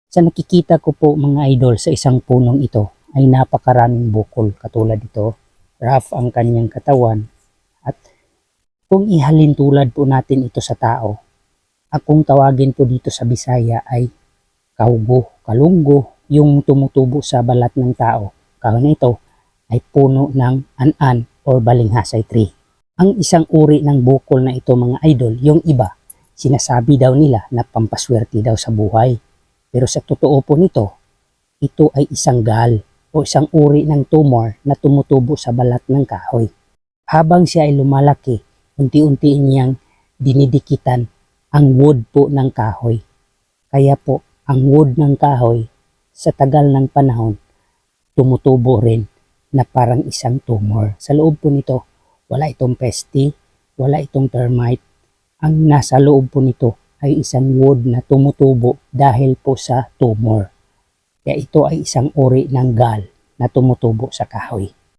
Sa nakikita ko po mga idol sa isang punong ito ay napakaraming bukol katulad ito. Rough ang kanyang katawan at kung ihalin tulad po natin ito sa tao, akong tawagin po dito sa Bisaya ay kaugo, kalunggo, yung tumutubo sa balat ng tao. Kahon na ito ay puno ng an-an or balinghasay tree. Ang isang uri ng bukol na ito mga idol, yung iba, sinasabi daw nila na pampaswerte daw sa buhay. Pero sa totoo po nito, ito ay isang gal o isang uri ng tumor na tumutubo sa balat ng kahoy. Habang siya ay lumalaki, unti-unti niyang dinidikitan ang wood po ng kahoy. Kaya po, ang wood ng kahoy sa tagal ng panahon, tumutubo rin na parang isang tumor. Sa loob po nito, wala itong peste, wala itong termite. Ang nasa loob po nito ay isang wood na tumutubo dahil po sa tumor. Kaya ito ay isang uri ng gal na tumutubo sa kahoy.